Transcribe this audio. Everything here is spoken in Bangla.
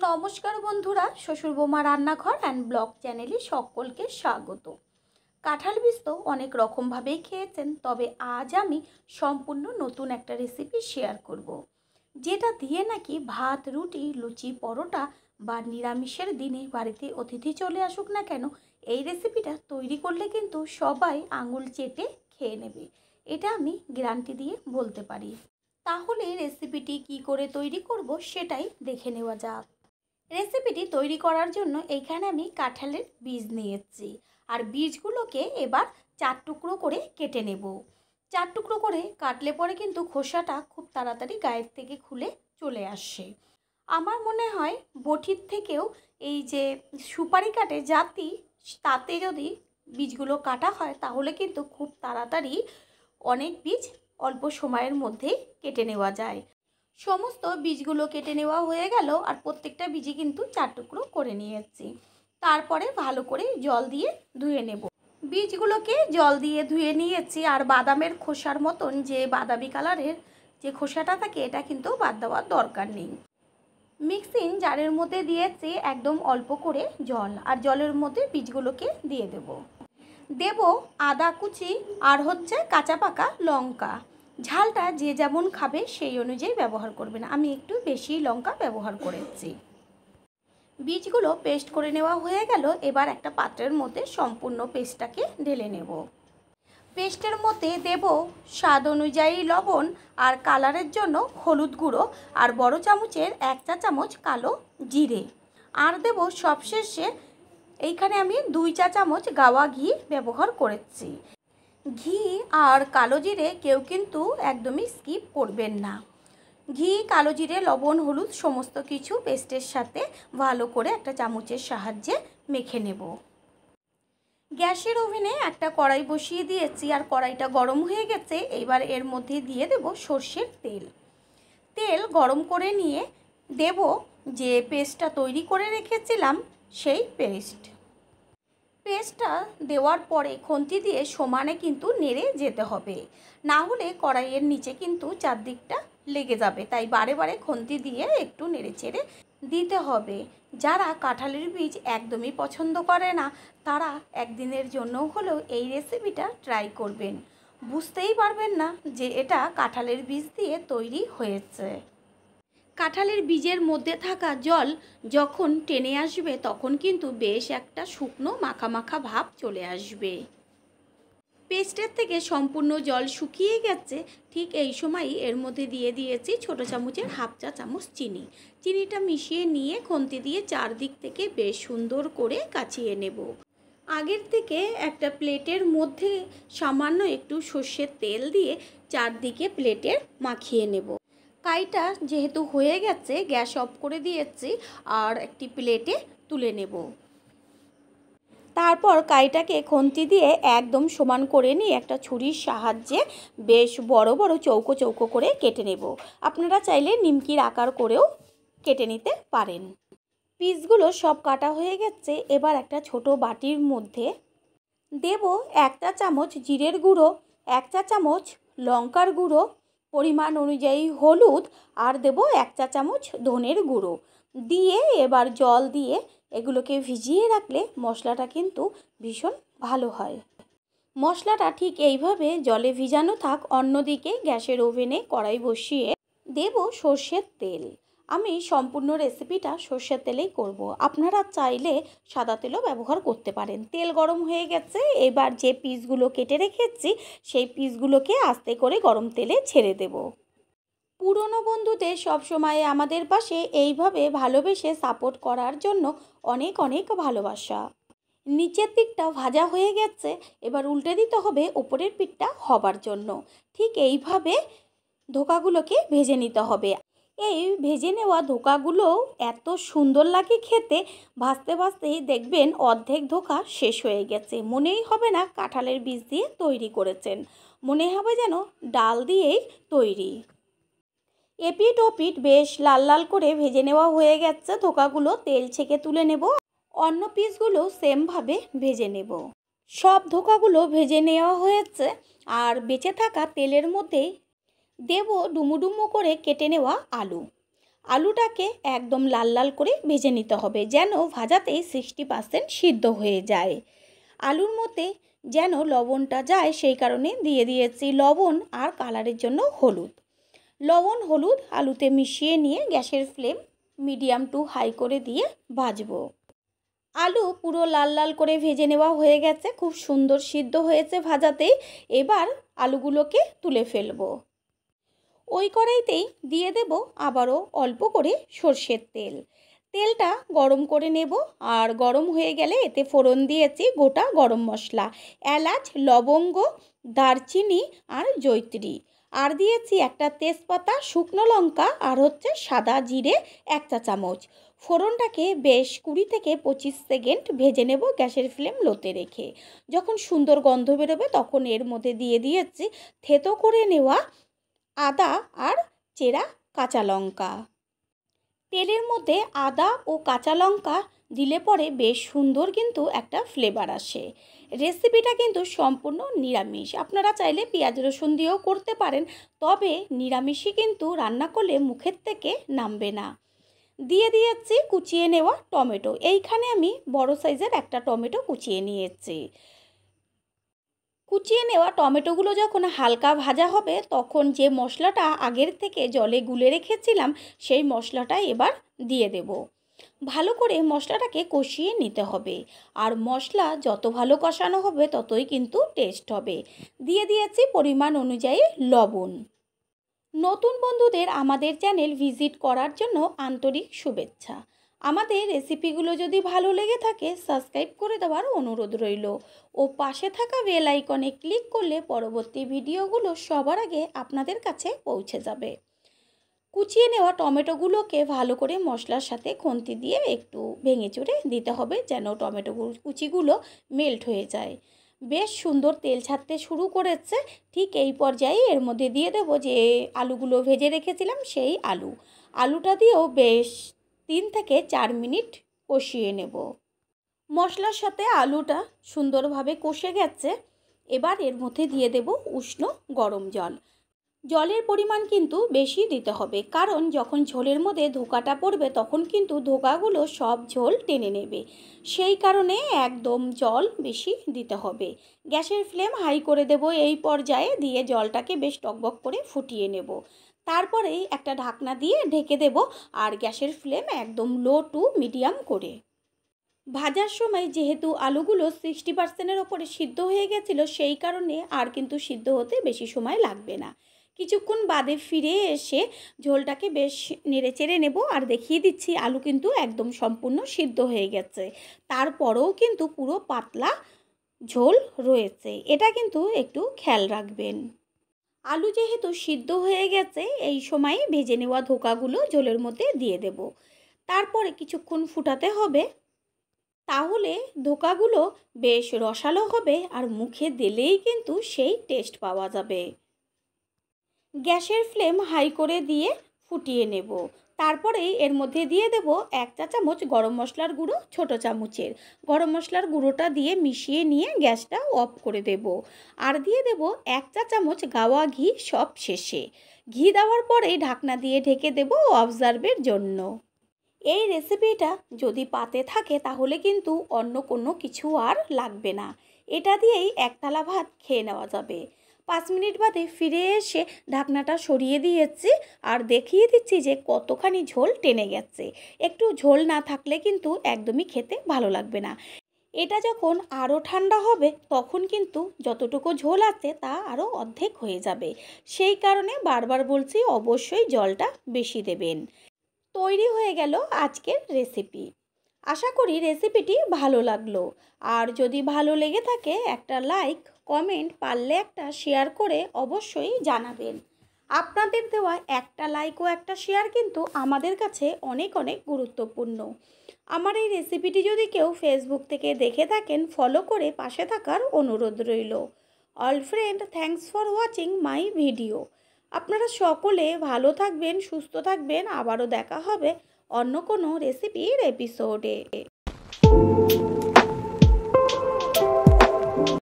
নমস্কার বন্ধুরা, শ্বশুর বৌমা রান্নাঘর অ্যান্ড ব্লগ চ্যানেলে সকলকে স্বাগত। কাঁঠাল বীজ তো অনেক রকমভাবেই খেয়েছেন, তবে আজ আমি সম্পূর্ণ নতুন একটা রেসিপি শেয়ার করব, যেটা দিয়ে নাকি ভাত, রুটি, লুচি, পরোটা বা নিরামিষের দিনে বাড়িতে অতিথি চলে আসুক না কেন, এই রেসিপিটা তৈরি করলে কিন্তু সবাই আঙুল চেটে খেয়ে নেবে। এটা আমি গ্যারান্টি দিয়ে বলতে পারি। তাহলে রেসিপিটি কি করে তৈরি করব সেটাই দেখে নেওয়া যাক। রেসিপিটি তৈরি করার জন্য এইখানে আমি কাঁঠালের বীজ নিয়েছি, আর বীজগুলোকে এবার 4 টুকরো করে কেটে নেব। 4 টুকরো করে কাটলে পরে কিন্তু খোসাটা খুব তাড়াতাড়ি গায়ের থেকে খুলে চলে আসে। আমার মনে হয় বটির থেকেও এই যে সুপারি কাঠে জাতি, তাতে যদি বীজগুলো কাটা হয় তাহলে কিন্তু খুব তাড়াতাড়ি অনেক বীজ অল্প সময়ের মধ্যেই কেটে নেওয়া যায়। সমস্ত বীজগুলো কেটে নেওয়া হয়ে গেল, আর প্রত্যেকটা বীজই কিন্তু 4 টুকরো করে নিয়েছি। তারপরে ভালো করে জল দিয়ে ধুয়ে নেব। বীজগুলোকে জল দিয়ে ধুয়ে নিয়েছি, আর বাদামের খোসার মতন যে বাদামি কালারের যে খোসাটা থাকে এটা কিন্তু বাদ দেওয়ার দরকার নেই। মিক্সিং জারের মধ্যে দিয়েছি একদম অল্প করে জল, আর জলের মধ্যে বীজগুলোকে দিয়ে দেব আদা কুচি আর কাঁচা পাকা লঙ্কা। ঝালটা যে যেমন খাবে সেই অনুযায়ী ব্যবহার করবেন, আমি একটু বেশি লঙ্কা ব্যবহার করেছি। বীজগুলো পেস্ট করে নেওয়া হয়ে গেল। এবার একটা পাত্রের মধ্যে সম্পূর্ণ পেস্টটাকে ঢেলে নেব। পেস্টের মধ্যে দেব স্বাদ অনুযায়ী লবণ, আর কালারের জন্য হলুদ গুঁড়ো, আর বড় চামচের 1 চা চামচ কালো জিরে, আর দেব সবশেষে এইখানে আমি 2 চা চামচ গাওয়া ঘি ব্যবহার করেছি। ঘি আর কালো জিরে কেউ কিন্তু একদমই স্কিপ করবেন না। ঘি, কালো জিরে, লবণ, হলুদ সমস্ত কিছু পেস্টের সাথে ভালো করে একটা চামচের সাহায্যে মেখে নেব। গ্যাসের ওভেনে একটা কড়াই বসিয়ে দিয়েছি, আর কড়াইটা গরম হয়ে গেছে। এবার এর মধ্যে দিয়ে দেব সর্ষের তেল। তেল গরম করে নিয়ে দেব যে পেস্টটা তৈরি করে রেখেছিলাম সেই পেস্টটা দেওয়ার পরে খুন্তি দিয়ে সমানে কিন্তু নেড়ে যেতে হবে, না হলে কড়াইয়ের নিচে কিন্তু চারদিকটা লেগে যাবে। তাই বারে বারে খুন্তি দিয়ে একটু নেড়ে চেড়ে দিতে হবে। যারা কাঁঠালের বীজ একদমই পছন্দ করে না, তারা একদিনের জন্য হলেও এই রেসিপিটা ট্রাই করবেন। বুঝতেই পারবেন না যে এটা কাঁঠালের বীজ দিয়ে তৈরি হয়েছে। কাঁঠালের বীজের মধ্যে থাকা জল যখন টেনে আসবে তখন কিন্তু বেশ একটা শুকনো মাখা মাখা ভাব চলে আসবে। পেস্টের থেকে সম্পূর্ণ জল শুকিয়ে গেছে। ঠিক এই সময়ই এর মধ্যে দিয়ে দিয়েছি ছোটো চামচের 1/2 চা চামচ চিনি। চিনিটা মিশিয়ে নিয়ে খুন্তি দিয়ে চারদিক থেকে বেশ সুন্দর করে কাচিয়ে নেব। আগের থেকে একটা প্লেটের মধ্যে সামান্য একটু সর্ষের তেল দিয়ে চারদিকে প্লেটের মাখিয়ে নেব। কাইটা যেহেতু হয়ে গেছে, গ্যাস অফ করে দিয়েছি, আর একটি প্লেটে তুলে নেব। তারপর কাইটাকে খুন্তি দিয়ে একদম সমান করে নিয়ে একটা ছুরির সাহায্যে বেশ বড় বড় চৌকো চৌকো করে কেটে নেব। আপনারা চাইলে নিমকির আকার করেও কেটে নিতে পারেন। পিসগুলো সব কাটা হয়ে গেছে। এবার একটা ছোট বাটির মধ্যে দেব 1 চা চামচ জিরের গুঁড়ো, 1 চা চামচ লঙ্কার গুঁড়ো, পরিমাণ অনুযায়ী হলুদ, আর দেব 1 চা চামচ ধনের গুঁড়ো দিয়ে এবার জল দিয়ে এগুলোকে ভিজিয়ে রাখলে মশলাটা কিন্তু ভীষণ ভালো হয়। মশলাটা ঠিক এইভাবে জলে ভিজানো থাক। অন্যদিকে গ্যাসের ওভেনে কড়াই বসিয়ে দেব সর্ষের তেল। আমি সম্পূর্ণ রেসিপিটা সর্ষের তেলেই করব। আপনারা চাইলে সাদা তেলও ব্যবহার করতে পারেন। তেল গরম হয়ে গেছে। এবার যে পিসগুলো কেটে রেখেছি সেই পিসগুলোকে আস্তে করে গরম তেলে ছেড়ে দেব। পুরনো বন্ধুদের সবসময় আমাদের পাশে এইভাবে ভালোবেসে সাপোর্ট করার জন্য অনেক অনেক ভালোবাসা। নিচের দিকটা ভাজা হয়ে গেছে, এবার উল্টে দিতে হবে ওপরের পিঠটা হবার জন্য। ঠিক এইভাবে ধোকাগুলোকে ভেজে নিতে হবে। এই ভেজে নেওয়া ধোকাগুলো এত সুন্দর লাগে খেতে। ভাজতে ভাজতেই দেখবেন অর্ধেক ধোকা শেষ হয়ে গেছে। মনেই হবে না কাঁঠালের বীজ দিয়ে তৈরি করেছেন, মনে হবে যেন ডাল দিয়েই তৈরি। এপিঠ ওপিঠ বেশ লাল লাল করে ভেজে নেওয়া হয়ে গেছে। ধোকাগুলো তেল ছেঁকে তুলে নেব। অন্য পিসগুলো সেমভাবে ভেজে নেব। সব ধোকাগুলো ভেজে নেওয়া হয়েছে, আর বেঁচে থাকা তেলের মধ্যে দেব ডুমো ডুমো করে কেটে নেওয়া আলু। আলুটাকে একদম লাল লাল করে ভেজে নিতে হবে, যেন ভাজাতেই 60% সিদ্ধ হয়ে যায়। আলুর মধ্যে যেন লবণটা যায় সেই কারণে দিয়ে দিয়েছি লবণ আর কালারের জন্য হলুদ। লবণ হলুদ আলুতে মিশিয়ে নিয়ে গ্যাসের ফ্লেম মিডিয়াম টু হাই করে দিয়ে ভাজবো। আলু পুরো লাল লাল করে ভেজে নেওয়া হয়ে গেছে, খুব সুন্দর সিদ্ধ হয়েছে ভাজাতেই। এবার আলুগুলোকে তুলে ফেলবো। ওই কড়াইতেই দিয়ে দেব আবারও অল্প করে সর্ষের তেল। তেলটা গরম করে নেব, আর গরম হয়ে গেলে এতে ফোড়ন দিয়েছি গোটা গরম মশলা, এলাচ, লবঙ্গ, দারচিনি আর জয়িত্রী, আর দিয়েছি একটা তেজপাতা, শুকনো লঙ্কা আর সাদা জিরে 1 চা চামচ। ফোড়নটাকে বেশ 20 থেকে 25 সেকেন্ড ভেজে নেব গ্যাসের ফ্লেম লোতে রেখে। যখন সুন্দর গন্ধ বেরোবে তখন এর মধ্যে দিয়ে দিয়েছি থেতো করে নেওয়া আদা আর চেরা কাঁচা লঙ্কা। তেলের মধ্যে আদা ও কাঁচা লঙ্কা দিলে পরে বেশ সুন্দর কিন্তু একটা ফ্লেভার আসে। রেসিপিটা কিন্তু সম্পূর্ণ নিরামিষ, আপনারা চাইলে পেঁয়াজ রসুন দিয়েও করতে পারেন, তবে নিরামিষই কিন্তু রান্না করলে মুখের থেকে নামবে না। দিয়ে দিয়েছি কুচিয়ে নেওয়া টমেটো, এইখানে আমি বড় সাইজের একটা টমেটো কুচিয়ে নিয়েছি। কুচিয়ে নেওয়া টমেটোগুলো যখন হালকা ভাজা হবে তখন যে মশলাটা আগের থেকে জলে গুলে রেখেছিলাম সেই মশলাটা এবার দিয়ে দেব। ভালো করে মশলাটাকে কষিয়ে নিতে হবে, আর মশলা যত ভালো কষানো হবে ততই কিন্তু টেস্ট হবে। দিয়ে দিয়েছি পরিমাণ অনুযায়ী লবণ। নতুন বন্ধুদের আমাদের চ্যানেল ভিজিট করার জন্য আন্তরিক শুভেচ্ছা। আমাদের রেসিপিগুলো যদি ভালো লেগে থাকে সাবস্ক্রাইব করে দেওয়ার অনুরোধ রইল, ও পাশে থাকা বেল আইকনে ক্লিক করলে পরবর্তী ভিডিওগুলো সবার আগে আপনাদের কাছে পৌঁছে যাবে। কুচিয়ে নেওয়া টমেটোগুলোকে ভালো করে মশলার সাথে খুন্তি দিয়ে একটু ভেঙে চুরে দিতে হবে, যেন টমেটো কুচিগুলো মেল্ট হয়ে যায়। বেশ সুন্দর তেল ছাড়তে শুরু করেছে। ঠিক এই পর্যায়ে এর মধ্যে দিয়ে দেবো যে আলুগুলো ভেজে রেখেছিলাম সেই আলুটা দিয়েও বেশ 3 থেকে 4 মিনিট কষিয়ে নেব। মশলার সাথে আলুটা সুন্দরভাবে কষে গেছে। এবার এর মধ্যে দিয়ে দেব উষ্ণ গরম জল। জলের পরিমাণ কিন্তু বেশি দিতে হবে, কারণ যখন ঝোলের মধ্যে ধোকাটা পড়বে তখন কিন্তু ধোকাগুলো সব ঝোল টেনে নেবে, সেই কারণে একদম জল বেশি দিতে হবে। গ্যাসের ফ্লেম হাই করে দেব এই পর্যায়ে, দিয়ে জলটাকে বেশ টকবক করে ফুটিয়ে নেব। তারপরেই একটা ঢাকনা দিয়ে ঢেকে দেব, আর গ্যাসের ফ্লেম একদম লো টু মিডিয়াম করে। ভাজার সময় যেহেতু আলুগুলো 60%-এর ওপরে সিদ্ধ হয়ে গেছিলো, সেই কারণে আর কিন্তু সিদ্ধ হতে বেশি সময় লাগবে না। কিছুক্ষণ বাদে ফিরে এসে ঝোলটাকে বেশ নেড়েচেড়ে নেব, আর দেখিয়ে দিচ্ছি আলু কিন্তু একদম সম্পূর্ণ সিদ্ধ হয়ে গেছে, তারপরেও কিন্তু পুরো পাতলা ঝোল রয়েছে, এটা কিন্তু একটু খেয়াল রাখবেন। আলু যেহেতু সিদ্ধ হয়ে গেছে এই সময় ভেজে নেওয়া ধোকাগুলো ঝোলের মধ্যে দিয়ে দেব। তারপরে কিছুক্ষণ ফুটাতে হবে, তাহলে ধোকাগুলো বেশ রসালো হবে আর মুখে দিলেই কিন্তু সেই টেস্ট পাওয়া যাবে। গ্যাসের ফ্লেম হাই করে দিয়ে ফুটিয়ে নেব। তারপরেই এর মধ্যে দিয়ে দেব 1 চা চামচ গরম মশলার গুঁড়ো, ছোট চামচের গরম মশলার গুঁড়োটা দিয়ে মিশিয়ে নিয়ে গ্যাসটা অফ করে দেব। আর দিয়ে দেব 1 চা চামচ গাওয়া ঘি সব শেষে। ঘি দেওয়ার পরেই ঢাকনা দিয়ে ঢেকে দেব অবজার্ভের জন্য। এই রেসিপিটা যদি পাতে থাকে তাহলে কিন্তু অন্য কোনো কিছু আর লাগবে না, এটা দিয়েই একতলা ভাত খেয়ে নেওয়া যাবে। 5 মিনিট বাদে ফিরে এসে ঢাকনাটা সরিয়ে দিয়েছি, আর দেখিয়ে দিচ্ছি যে কতখানি ঝোল টেনে গেছে। একটু ঝোল না থাকলে কিন্তু একদমই খেতে ভালো লাগবে না। এটা যখন আরও ঠান্ডা হবে তখন কিন্তু যতটুকু ঝোল আছে তা আরও অর্ধেক হয়ে যাবে, সেই কারণে বারবার বলছি অবশ্যই জলটা বেশি দেবেন। তৈরি হয়ে গেল আজকের রেসিপি। আশা করি রেসিপিটি ভালো লাগলো, আর যদি ভালো লেগে থাকে একটা লাইক, কমেন্ট, পারলে একটা শেয়ার করে অবশ্যই জানাবেন। আপনাদের দেওয়া একটা লাইক ও একটা শেয়ার কিন্তু আমাদের কাছে অনেক অনেক গুরুত্বপূর্ণ। আমার এই রেসিপিটি যদি কেউ ফেসবুক থেকে দেখে থাকেন ফলো করে পাশে থাকার অনুরোধ রইল। All friend, thanks for watching my video. আপনারা সকলে ভালো থাকবেন, সুস্থ থাকবেন। আবারও দেখা হবে অন্য কোনো রেসিপির এপিসোডে।